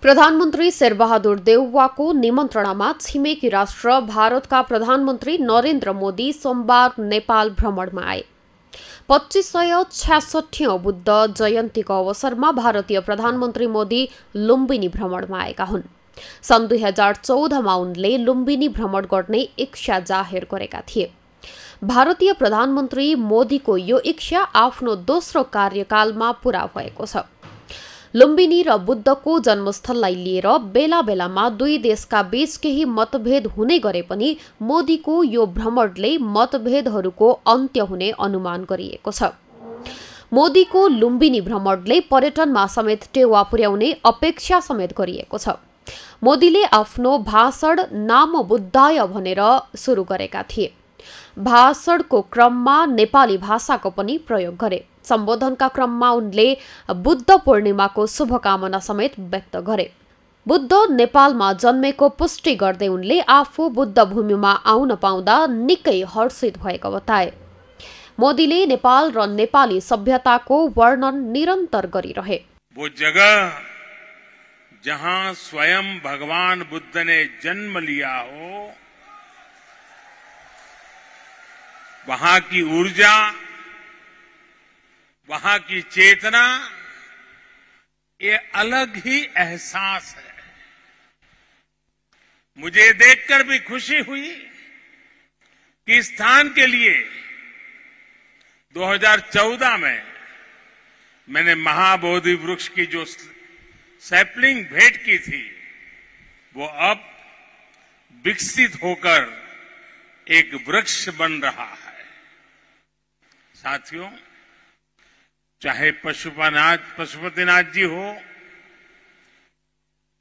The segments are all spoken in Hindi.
प्रधानमन्त्री शेरबहादुर देउवाको निमन्त्रणामा छिमेकी राष्ट्र भारतका प्रधानमन्त्री नरेन्द्र मोदी सोमबार नेपाल भ्रमणमा आए। 2566औं बुद्ध जयन्तीको अवसरमा भारतीय प्रधानमन्त्री मोदी लुम्बिनी भ्रमणमा आएका हुन्। सन् 2014 मा उनले लुम्बिनी भ्रमण गर्ने इच्छा जाहेर गरेका थिए। भारतीय प्रधानमन्त्री मोदीको यो इच्छा आफ्नो दोस्रो कार्यकालमा पूरा भएको छ। लुम्बिनी र बुद्धको जन्मस्थललाई लिएर बेला बेलामा दुई देशका बीच केही मतभेद हुने गरे पनि मोदीको यो भ्रमणले मतभेदहरूको अन्त्य हुने अनुमान गरिएको छ। मोदीको लुम्बिनी भ्रमणले पर्यटनमा समेत टेवा पुर्याउने अपेक्षा समेत गरिएको छ। मोदीले आफ्नो भाषण नाम बुद्धाय भनेर सुरु गरेका थिए। भाषणको क्रममा नेपाली भाषाको पनि प्रयोग गरे। सम्बोधनका क्रममा उनले बुद्ध पूर्णिमाको शुभकामना समेत व्यक्त गरे। बुद्ध नेपालमा जन्मेको पुष्टि गर्दै उनले आफू बुद्ध भूमिमा आउन पाउँदा निकै हर्षित भएको बताए। मोदीले नेपाल र नेपाली सभ्यताको वर्णन निरन्तर गरिरहे। वो जगह जहां स्वयं भगवान बुद्ध ने जन्म लिया हो, वहां की ऊर्जा, वहां की चेतना, ये अलग ही एहसास है। मुझे देखकर भी खुशी हुई कि इस स्थान के लिए 2014 में मैंने महाबोधि वृक्ष की जो सैपलिंग भेंट की थी, वो अब विकसित होकर एक वृक्ष बन रहा है। साथियों, चाहे पशुपतिनाथ जी हो,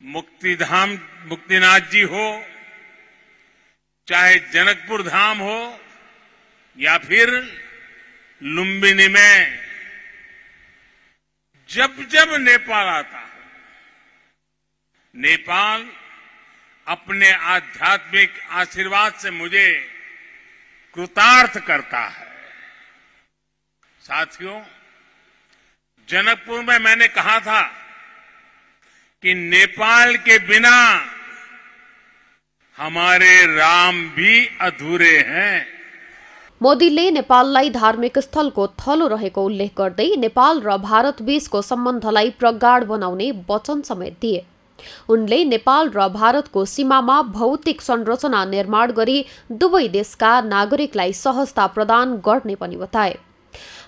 मुक्तिनाथ जी हो, चाहे जनकपुर धाम हो, या फिर लुम्बिनी में जब जब नेपाल आता है, नेपाल अपने आध्यात्मिक आशीर्वाद से मुझे कृतार्थ करता है। साथियों, जनकपुर में मैंने कहा था कि नेपाल के बिना हमारे राम भी अधूरे हैं। मोदीले नेपाललाई धार्मिक स्थलको थलो रहेको उल्लेख गर्दै नेपाल र भारत बीचको सम्बन्धलाई प्रगाढ बनाउने वचन समेत दिए। उनले नेपाल र भारतको सीमामा भौतिक संरचना निर्माण गरी दुवै देशका नागरिकलाई सहजता प्रदान गर्ने पनि बताए।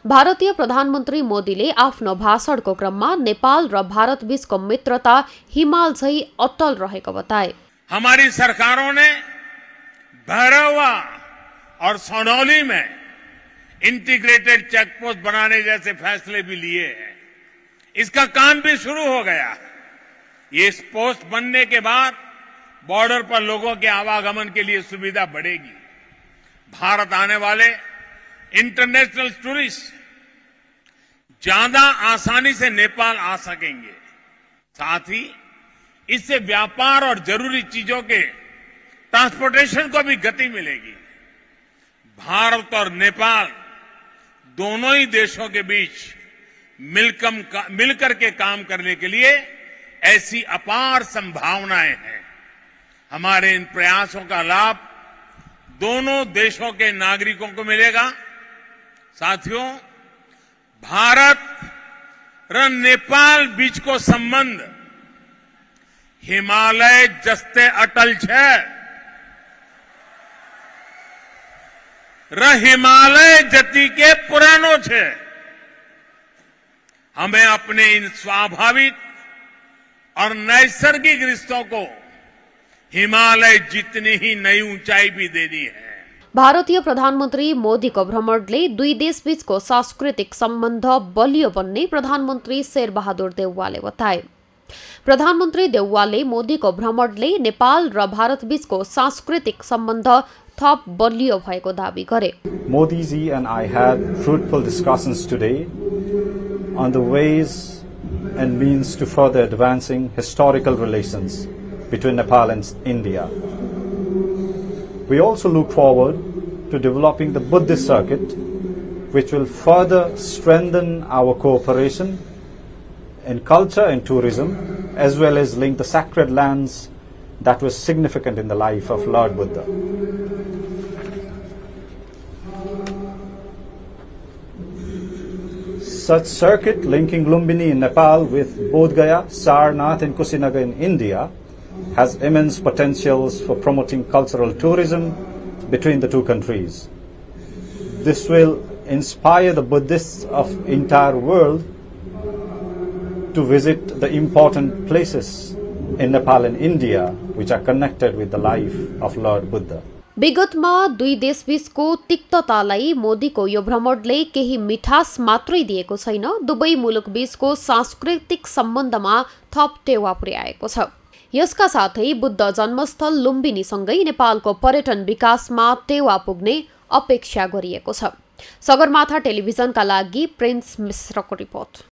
भारतीय प्रधानमन्त्री मोदीले आफ्नो भाषणको क्रममा नेपाल र भारत बीचको मित्रता हिमाल झै अटल रहेको बताए। हमारी सरकारों ने भैरवा और सनौली में इंटीग्रेटेड चेकपोस्ट बनाने जैसे फैसले भी लिए हैं। इसका काम भी शुरू हो गया है। ये पोस्ट बनने के बाद बॉर्डर पर लोगों के आवागमन के लिए सुविधा बढ़ेगी। भारत आने वाले इंटरनेशनल टूरिस्ट ज्यादा आसानी से नेपाल आ सकेंगे। साथ ही इससे व्यापार और जरूरी चीजों के ट्रांसपोर्टेशन को भी गति मिलेगी। भारत और नेपाल दोनों ही देशों के बीच मिलकर के काम करने के लिए ऐसी अपार संभावनाएं हैं। हमारे इन प्रयासों का लाभ दोनों देशों के नागरिकों को मिलेगा। साथियों, भारत र नेपाल बीचको संबंध हिमालय जस्ते अटल छे र हिमालय जति के पुरानो छे। हमें अपने इन स्वाभाविक और नैसर्गिक रिश्तों को हिमालय जितनी ही नई ऊंचाई भी देनी है। भारतीय प्रधानमन्त्री मोदीको भ्रमणले दुई देशबीचको सांस्कृतिक सम्बन्ध बलियो बन्ने प्रधानमन्त्री शेरबहादुर देउवाले बताए। प्रधानमन्त्री देउवाले मोदीको भ्रमणले नेपाल र भारत बीचको सांस्कृतिक सम्बन्ध थप बलियो भएको दावी गरे। Modi ji and I had fruitful discussions today on the ways and means to further advancing historical relations between Nepal and India. We also look forward to developing the Buddhist circuit, which will further strengthen our cooperation in culture and tourism, as well as link the sacred lands that were significant in the life of Lord Buddha. Such circuit linking Lumbini in Nepal with Bodh Gaya, Sarnath and Kusinagar in India has immense potentials for promoting cultural tourism between the two countries. This will inspire the Buddhists of entire world to visit the important places in Nepal and India which are connected with the life of Lord Buddha. विगतमा दुई देशबीचको तिक्ततालाई मोदीको यो भ्रमणले केही मिठास मात्रै दिएको छैन, दुवै मुलुकबीचको सांस्कृतिक सम्बन्धमा थप टेवा पुर्याएको छ। यसका साथै बुद्ध जन्मस्थल लुम्बिनीसँगै नेपालको पर्यटन विकासमा टेवा पुग्ने अपेक्षा गरिएको छ। सगरमाथा टेलिभिजनका लागि प्रिन्स मिश्रको रिपोर्ट।